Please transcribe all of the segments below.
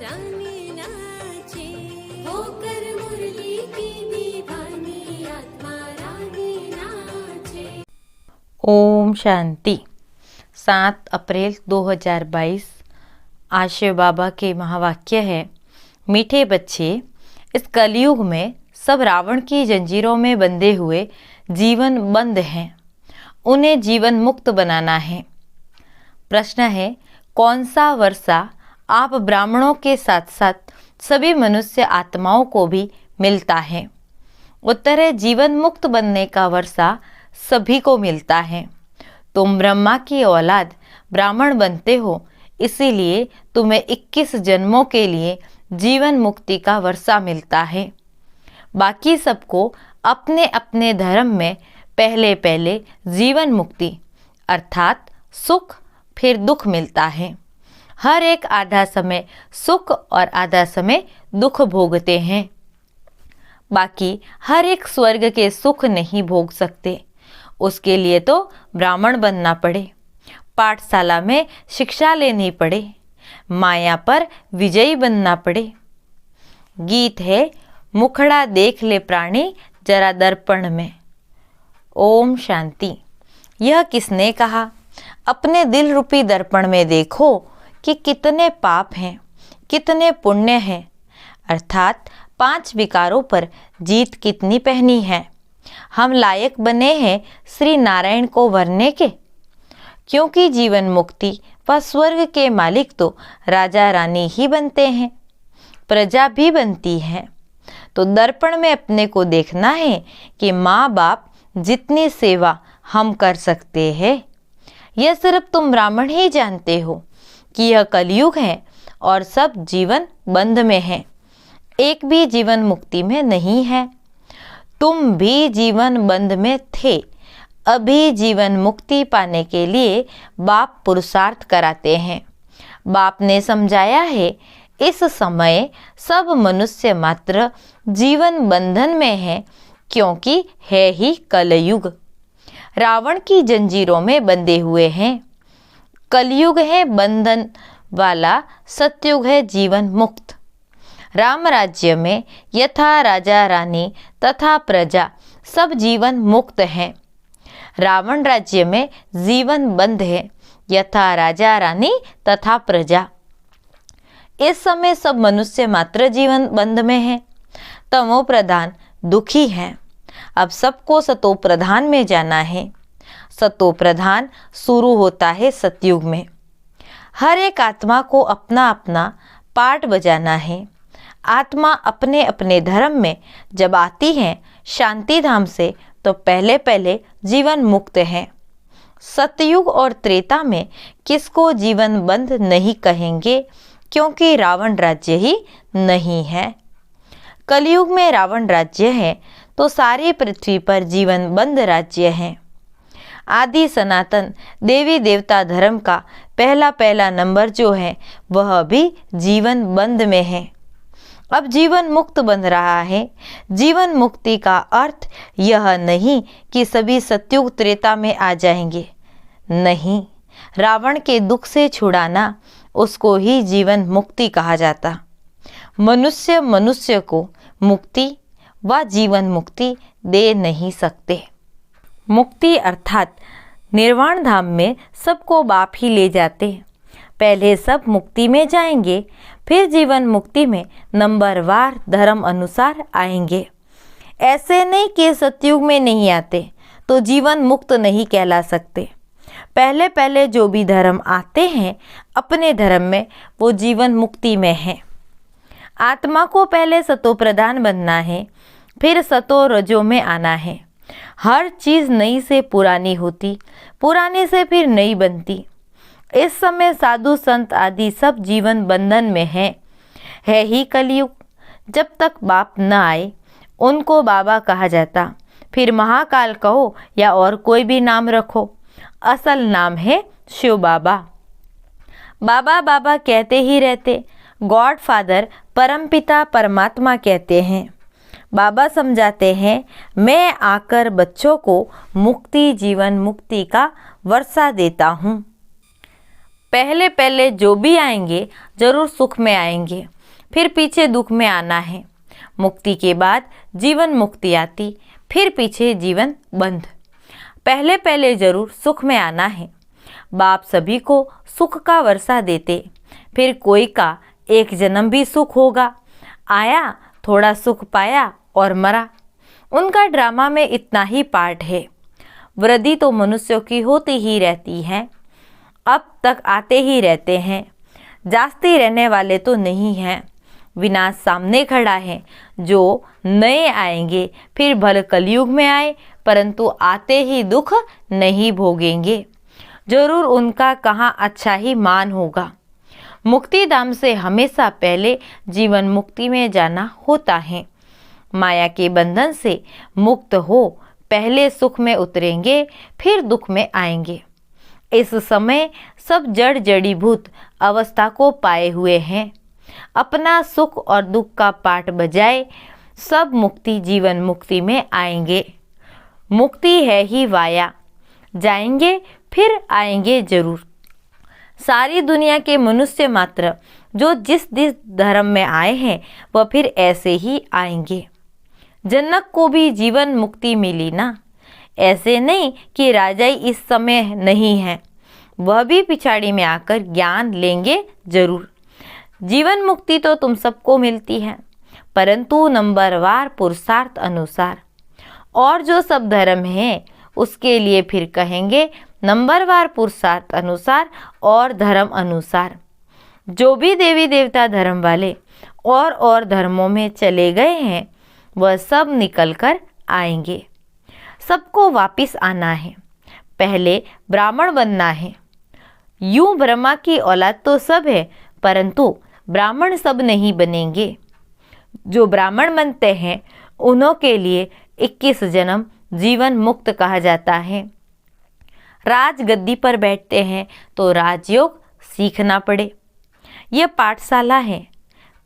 रानी नाचे, होकर मुरली की दीवानी आत्मा रानी नाचे। ओम शांति। 7 अप्रैल 2022 आज शिव बाबा के महावाक्य है, मीठे बच्चे, इस कलयुग में सब रावण की जंजीरों में बंधे हुए जीवन बंद हैं, उन्हें जीवन मुक्त बनाना है। प्रश्न है, कौन सा वर्षा आप ब्राह्मणों के साथ साथ सभी मनुष्य आत्माओं को भी मिलता है? उत्तर है, जीवन मुक्त बनने का वर्षा सभी को मिलता है। तुम ब्रह्मा की औलाद ब्राह्मण बनते हो, इसीलिए तुम्हें 21 जन्मों के लिए जीवन मुक्ति का वर्षा मिलता है। बाकी सबको अपने अपने धर्म में पहले पहले जीवन मुक्ति अर्थात सुख फिर दुख मिलता है। हर एक आधा समय सुख और आधा समय दुख भोगते हैं। बाकी हर एक स्वर्ग के सुख नहीं भोग सकते, उसके लिए तो ब्राह्मण बनना पड़े, पाठशाला में शिक्षा लेनी पड़े, माया पर विजयी बनना पड़े। गीत है, मुखड़ा देख ले प्राणी जरा दर्पण में। ओम शांति। यह किसने कहा? अपने दिल रूपी दर्पण में देखो कि कितने पाप हैं, कितने पुण्य हैं, अर्थात 5 विकारों पर जीत कितनी पहनी है। हम लायक बने हैं श्री नारायण को वरने के, क्योंकि जीवन मुक्ति व स्वर्ग के मालिक तो राजा रानी ही बनते हैं, प्रजा भी बनती है। तो दर्पण में अपने को देखना है कि माँ बाप जितनी सेवा हम कर सकते हैं। यह सिर्फ तुम ब्राह्मण ही जानते हो कि यह कलयुग है और सब जीवन बंध में है, एक भी जीवन मुक्ति में नहीं है। तुम भी जीवन बंध में थे। अभी जीवन मुक्ति पाने के लिए बाप पुरुषार्थ कराते हैं। बाप ने समझाया है, इस समय सब मनुष्य मात्र जीवन बंधन में है, क्योंकि है ही कलयुग। रावण की जंजीरों में बंधे हुए हैं। कलयुग है बंधन वाला, सतयुग है जीवन मुक्त। राम राज्य में यथा राजा रानी तथा प्रजा सब जीवन मुक्त हैं। रावण राज्य में जीवन बंद है, यथा राजा रानी तथा प्रजा। इस समय सब मनुष्य मात्र जीवन बंद में है, तमो प्रधान दुखी हैं। अब सबको सतो प्रधान में जाना है। सतो प्रधान शुरू होता है सतयुग में। हर एक आत्मा को अपना अपना पाठ बजाना है। आत्मा अपने अपने धर्म में जब आती है शांति धाम से, तो पहले पहले जीवन मुक्त है। सतयुग और त्रेता में किसको जीवन बंद नहीं कहेंगे, क्योंकि रावण राज्य ही नहीं है। कलयुग में रावण राज्य है, तो सारी पृथ्वी पर जीवन बंद राज्य है। आदि सनातन देवी देवता धर्म का पहला नंबर जो है, वह भी जीवन बंद में है। अब जीवन मुक्त बन रहा है। जीवन मुक्ति का अर्थ यह नहीं कि सभी सतयुग त्रेता में आ जाएंगे, नहीं। रावण के दुख से छुड़ाना, उसको ही जीवन मुक्ति कहा जाता। मनुष्य मनुष्य को मुक्ति व जीवन मुक्ति दे नहीं सकते। मुक्ति अर्थात निर्वाण धाम में सबको बाप ही ले जाते। पहले सब मुक्ति में जाएंगे, फिर जीवन मुक्ति में नंबरवार धर्म अनुसार आएंगे। ऐसे नहीं कि सतयुग में नहीं आते तो जीवन मुक्त नहीं कहला सकते। पहले पहले जो भी धर्म आते हैं अपने धर्म में, वो जीवन मुक्ति में है। आत्मा को पहले सतो प्रधान बनना है, फिर सतो रजो में आना है। हर चीज़ नई से पुरानी होती, पुरानी से फिर नई बनती। इस समय साधु संत आदि सब जीवन बंधन में है ही कलयुग। जब तक बाप न आए उनको बाबा कहा जाता, फिर महाकाल कहो या और कोई भी नाम रखो, असल नाम है शिव बाबा। बाबा बाबा कहते ही रहते, गॉड फादर परमपिता परमात्मा कहते हैं। बाबा समझाते हैं, मैं आकर बच्चों को मुक्ति जीवन मुक्ति का वर्षा देता हूँ। पहले पहले जो भी आएंगे जरूर सुख में आएंगे, फिर पीछे दुख में आना है। मुक्ति के बाद जीवन मुक्ति आती, फिर पीछे जीवन बंध। पहले पहले जरूर सुख में आना है। बाप सभी को सुख का वर्षा देते, फिर कोई का एक जन्म भी सुख होगा। आया, थोड़ा सुख पाया और मरा। उनका ड्रामा में इतना ही पार्ट है। वृद्धि तो मनुष्यों की होती ही रहती है, अब तक आते ही रहते हैं, जागते रहने वाले तो नहीं हैं। विनाश सामने खड़ा है। जो नए आएंगे फिर भले कलयुग में आए, परंतु आते ही दुख नहीं भोगेंगे। जरूर उनका कहाँ अच्छा ही मान होगा। मुक्ति धाम से हमेशा पहले जीवन मुक्ति में जाना होता है। माया के बंधन से मुक्त हो पहले सुख में उतरेंगे, फिर दुख में आएंगे। इस समय सब जड़ जड़ीभूत अवस्था को पाए हुए हैं। अपना सुख और दुख का पाठ बजाए सब मुक्ति जीवन मुक्ति में आएंगे। मुक्ति है ही वाया, जाएंगे फिर आएंगे जरूर। सारी दुनिया के मनुष्य मात्र जो जिस जिस धर्म में आए हैं वह फिर ऐसे ही आएंगे। जनक को भी जीवन मुक्ति मिली ना। ऐसे नहीं कि राजा इस समय नहीं है, वह भी पिछाड़ी में आकर ज्ञान लेंगे जरूर। जीवन मुक्ति तो तुम सबको मिलती है, परंतु नंबरवार पुरुषार्थ अनुसार। और जो सब धर्म है उसके लिए फिर कहेंगे नंबरवार पुरुषार्थ अनुसार और धर्म अनुसार। जो भी देवी देवता धर्म वाले और धर्मों में चले गए हैं वह सब निकल कर आएंगे। सबको वापिस आना है, पहले ब्राह्मण बनना है। यूं ब्रह्मा की औलाद तो सब है, परंतु ब्राह्मण सब नहीं बनेंगे। जो ब्राह्मण बनते हैं उन्हों के लिए 21 जन्म जीवन मुक्त कहा जाता है। राजगद्दी पर बैठते हैं तो राजयोग सीखना पड़े। यह पाठशाला है,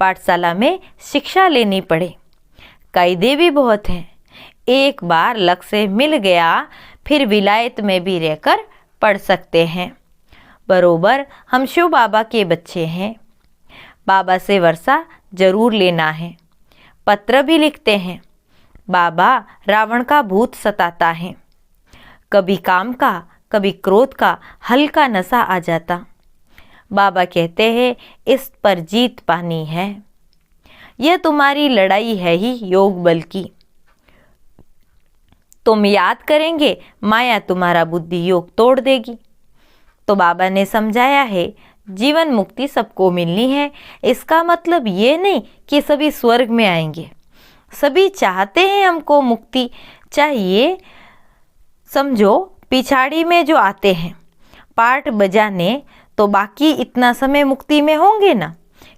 पाठशाला में शिक्षा लेनी पड़े। कायदे भी बहुत हैं। एक बार लक्ष्य मिल गया फिर विलायत में भी रहकर पढ़ सकते हैं। बरोबर हम शिव बाबा के बच्चे हैं। बाबा से वर्षा जरूर लेना है। पत्र भी लिखते हैं। बाबा रावण का भूत सताता है। कभी काम का कभी क्रोध का हल्का नशा आ जाता। बाबा कहते हैं इस पर जीत पानी है। यह तुम्हारी लड़ाई है ही योग बल की। तुम याद करेंगे माया तुम्हारा बुद्धि योग तोड़ देगी। तो बाबा ने समझाया है जीवन मुक्ति सबको मिलनी है। इसका मतलब ये नहीं कि सभी स्वर्ग में आएंगे। सभी चाहते हैं हमको मुक्ति चाहिए। समझो पिछाड़ी में जो आते हैं पाठ बजाने, तो बाकी इतना समय मुक्ति में होंगे ना,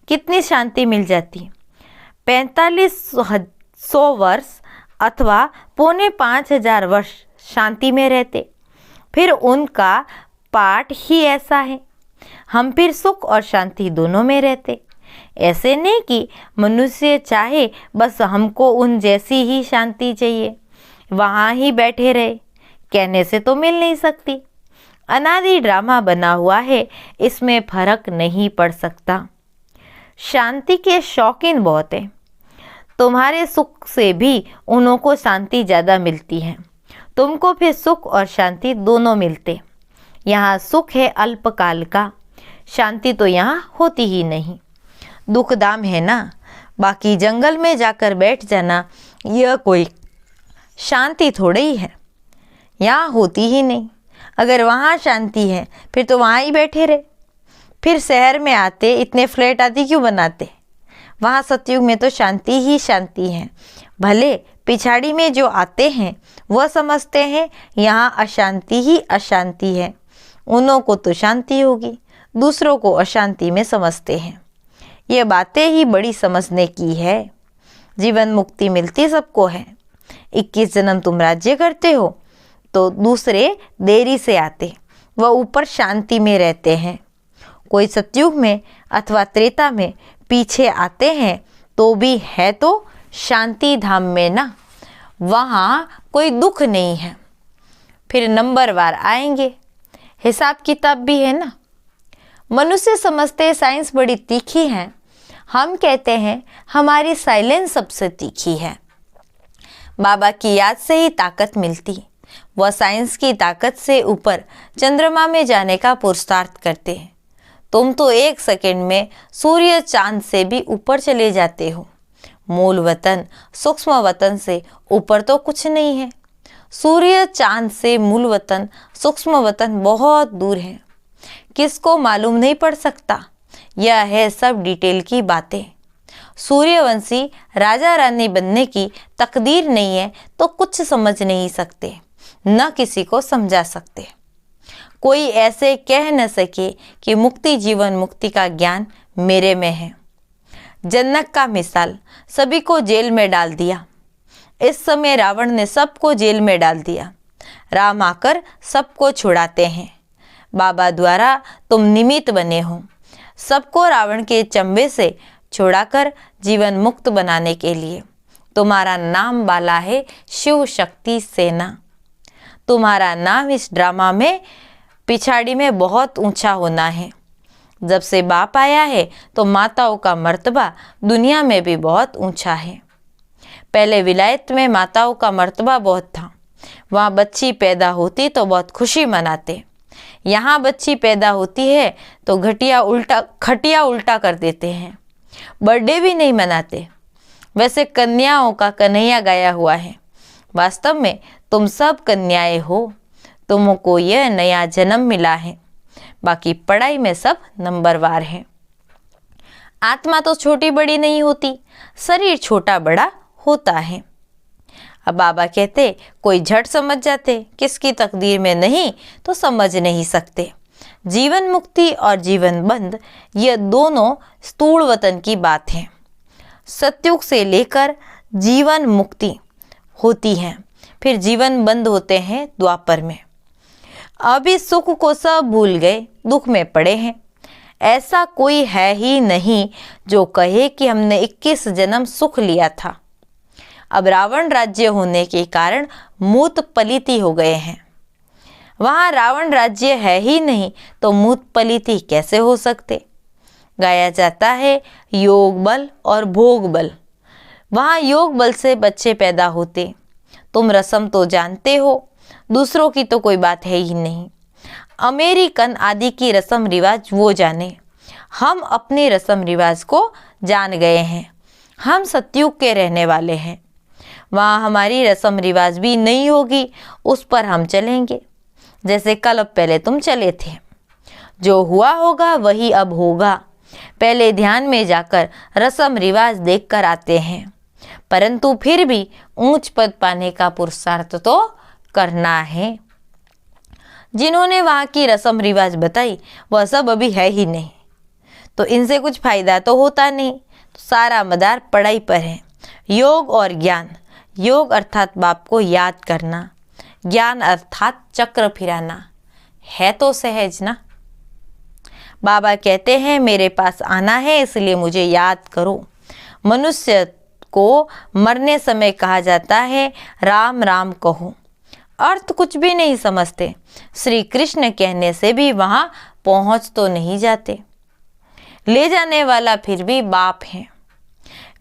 कितनी शांति मिल जाती। 4500 वर्ष अथवा 4500 वर्ष शांति में रहते। फिर उनका पाठ ही ऐसा है। हम फिर सुख और शांति दोनों में रहते। ऐसे नहीं कि मनुष्य चाहे बस हमको उन जैसी ही शांति चाहिए, वहाँ ही बैठे रहे, कहने से तो मिल नहीं सकती। अनादि ड्रामा बना हुआ है, इसमें फर्क नहीं पड़ सकता। शांति के शौकीन बहुत हैं। तुम्हारे सुख से भी उन्हों को शांति ज़्यादा मिलती है। तुमको फिर सुख और शांति दोनों मिलते। यहाँ सुख है अल्पकाल का, शांति तो यहाँ होती ही नहीं। दुख दाम है ना, बाकी जंगल में जाकर बैठ जाना यह कोई शांति थोड़ी ही है, यहाँ होती ही नहीं। अगर वहाँ शांति है फिर तो वहाँ ही बैठे रहे। फिर शहर में आते इतने फ्लैट आदि क्यों बनाते। वहाँ सतयुग में तो शांति ही शांति है। भले पिछाड़ी में जो आते हैं वह समझते हैं यहाँ अशांति ही अशांति है। उन्हों को तो शांति होगी, दूसरों को अशांति में समझते हैं। ये बातें ही बड़ी समझने की है। जीवन मुक्ति मिलती सबको है। 21 जन्म तुम राज्य करते हो तो दूसरे देरी से आते, वह ऊपर शांति में रहते हैं। कोई सतयुग में अथवा त्रेता में पीछे आते हैं तो भी है तो शांति धाम में ना, वहाँ कोई दुख नहीं है। फिर नंबरवार आएंगे, हिसाब किताब भी है ना। मनुष्य समझते साइंस बड़ी तीखी है, हम कहते हैं हमारी साइलेंस सबसे तीखी है। बाबा की याद से ही ताकत मिलती। वह साइंस की ताकत से ऊपर चंद्रमा में जाने का पुरुषार्थ करते हैं। तुम तो 1 सेकंड में सूर्य चांद से भी ऊपर चले जाते हो। मूल वतन सूक्ष्म वतन से ऊपर तो कुछ नहीं है। सूर्य चांद से मूल वतन सूक्ष्म वतन बहुत दूर है। किसको मालूम नहीं पड़ सकता। यह है सब डिटेल की बातें। सूर्यवंशी राजा रानी बनने की तकदीर नहीं है तो कुछ समझ नहीं सकते, न किसी को समझा सकते। कोई ऐसे कह न सके कि मुक्ति जीवन मुक्ति का ज्ञान मेरे में है। जन्नत का मिसाल सभी को जेल में डाल दिया। इस समय रावण ने सबको जेल में डाल दिया। राम आकर सबको छुड़ाते हैं। बाबा द्वारा तुम निमित्त बने हो सबको रावण के चंबे से छुड़ाकर जीवन मुक्त बनाने के लिए। तुम्हारा नाम वाला है शिव शक्ति सेना। तुम्हारा नाम इस ड्रामा में पिछाड़ी में बहुत ऊंचा होना है। जब से बाप आया है तो माताओं का मर्तबा दुनिया में भी बहुत ऊंचा है। पहले विलायत में माताओं का मर्तबा बहुत था। वहाँ बच्ची पैदा होती तो बहुत खुशी मनाते। यहाँ बच्ची पैदा होती है तो खटिया उल्टा कर देते हैं। बर्थडे भी नहीं मनाते। वैसे कन्याओं का कन्हैया गाया हुआ है। वास्तव में तुम सब कन्याएं हो। तुमको यह नया जन्म मिला है। बाकी पढ़ाई में सब नंबरवार है। आत्मा तो छोटी बड़ी नहीं होती, शरीर छोटा बड़ा होता है। अब बाबा कहते कोई झट समझ जाते, किसकी तकदीर में नहीं तो समझ नहीं सकते। जीवन मुक्ति और जीवन बंद ये दोनों स्थूल वतन की बात है। सतयुग से लेकर जीवन मुक्ति होती है, फिर जीवन बंद होते हैं द्वापर में। अभी सुख को सब भूल गए, दुख में पड़े हैं। ऐसा कोई है ही नहीं जो कहे कि हमने 21 जन्म सुख लिया था। अब रावण राज्य होने के कारण मूत पलीती हो गए हैं। वहाँ रावण राज्य है ही नहीं तो मूत पलीती कैसे हो सकते। गाया जाता है योग बल और भोग बल। वहाँ योग बल से बच्चे पैदा होते। तुम रस्म तो जानते हो, दूसरों की तो कोई बात है ही नहीं। अमेरिकन आदि की रस्म रिवाज वो जाने, हम अपने रस्म रिवाज को जान गए हैं। हम सतयुग के रहने वाले हैं। वहाँ हमारी रस्म रिवाज भी नहीं होगी, उस पर हम चलेंगे जैसे कल पहले तुम चले थे। जो हुआ होगा वही अब होगा। पहले ध्यान में जाकर रस्म रिवाज देख कर आते हैं, परंतु फिर भी ऊंच पद पाने का पुरुषार्थ तो करना है। जिन्होंने वहाँ की रस्म रिवाज बताई वह सब अभी है ही नहीं, तो इनसे कुछ फायदा तो होता नहीं। तो सारा मदार पढ़ाई पर है। योग और ज्ञान। योग अर्थात बाप को याद करना, ज्ञान अर्थात चक्र फिराना। है तो सहज ना। बाबा कहते हैं मेरे पास आना है इसलिए मुझे याद करो। मनुष्य को मरने समय कहा जाता है राम राम कहो। अर्थ कुछ भी नहीं समझते। श्री कृष्ण कहने से भी वहाँ पहुँच तो नहीं जाते। ले जाने वाला फिर भी बाप है।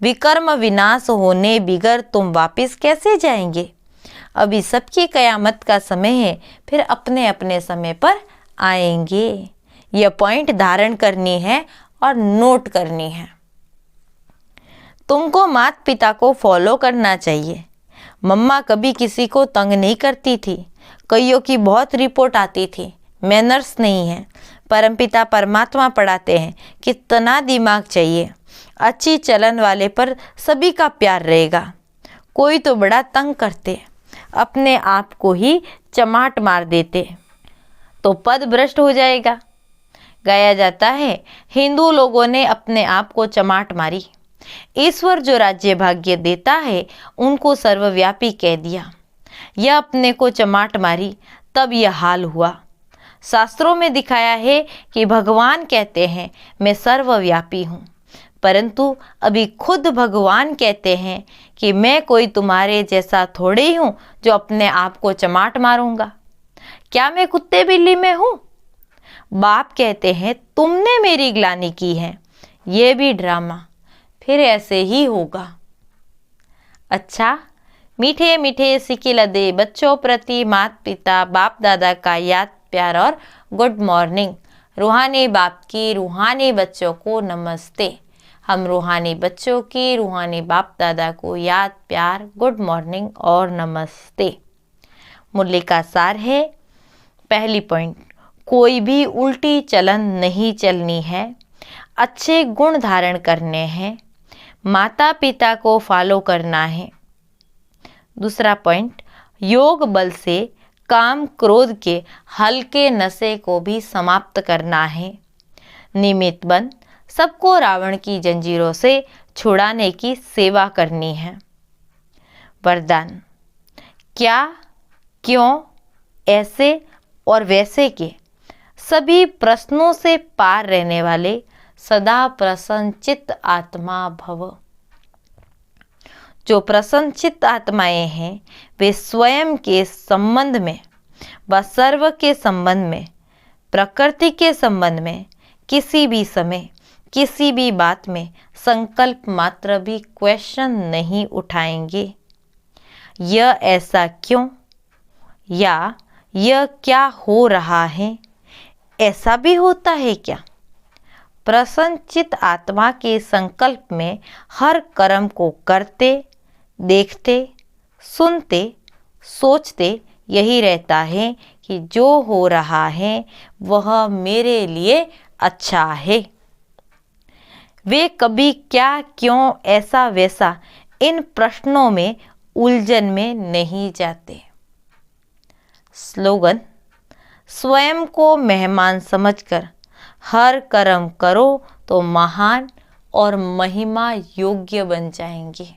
विकर्म विनाश होने बिगर तुम वापिस कैसे जाएंगे। अभी सबकी कयामत का समय है, फिर अपने अपने समय पर आएंगे। यह पॉइंट धारण करनी है और नोट करनी है। तुमको माता पिता को फॉलो करना चाहिए। मम्मा कभी किसी को तंग नहीं करती थी। कईयों की बहुत रिपोर्ट आती थी मैनर्स नहीं है। परमपिता परमात्मा पढ़ाते हैं कितना दिमाग चाहिए। अच्छी चलन वाले पर सभी का प्यार रहेगा। कोई तो बड़ा तंग करते, अपने आप को ही चमाट मार देते तो पद भ्रष्ट हो जाएगा। गाया जाता है हिंदू लोगों ने अपने आप को चमाट मारी। ईश्वर जो राज्य भाग्य देता है उनको सर्वव्यापी कह दिया। यह अपने को चमाट मारी तब यह हाल हुआ। शास्त्रों में दिखाया है कि भगवान कहते हैं मैं सर्वव्यापी हूँ, परंतु अभी खुद भगवान कहते हैं कि मैं कोई तुम्हारे जैसा थोड़े ही हूँ जो अपने आप को चमाट मारूंगा। क्या मैं कुत्ते बिल्ली में हूँ। बाप कहते हैं तुमने मेरी ग्लानि की है। ये भी ड्रामा। फिर ऐसे ही होगा। अच्छा, मीठे मीठे सिक्के लदे बच्चों प्रति माता पिता बाप दादा का याद प्यार और गुड मॉर्निंग। रूहानी बाप की रूहानी बच्चों को नमस्ते। हम रूहानी बच्चों की रूहानी बाप दादा को याद प्यार गुड मॉर्निंग और नमस्ते। मूल्य का सार है, पहली पॉइंट, कोई भी उल्टी चलन नहीं चलनी है, अच्छे गुण धारण करने हैं, माता पिता को फॉलो करना है। दूसरा पॉइंट, योग बल से काम क्रोध के हल्के नशे को भी समाप्त करना है। निमित्त बन सबको रावण की जंजीरों से छुड़ाने की सेवा करनी है। वरदान, क्या, क्यों, ऐसे और वैसे के सभी प्रश्नों से पार रहने वाले सदा प्रसन्नचित्त आत्मा भव। जो प्रसन्नचित्त आत्माएं हैं वे स्वयं के संबंध में व सर्व के संबंध में, प्रकृति के संबंध में किसी भी समय किसी भी बात में संकल्प मात्र भी क्वेश्चन नहीं उठाएंगे। यह ऐसा क्यों, या यह क्या हो रहा है, ऐसा भी होता है क्या। प्रसन्नचित्त आत्मा के संकल्प में हर कर्म को करते, देखते, सुनते, सोचते यही रहता है कि जो हो रहा है वह मेरे लिए अच्छा है। वे कभी क्या, क्यों, ऐसा वैसा इन प्रश्नों में उलझन में नहीं जाते। स्लोगन, स्वयं को मेहमान समझकर हर कर्म करो तो महान और महिमा योग्य बन जाएंगे।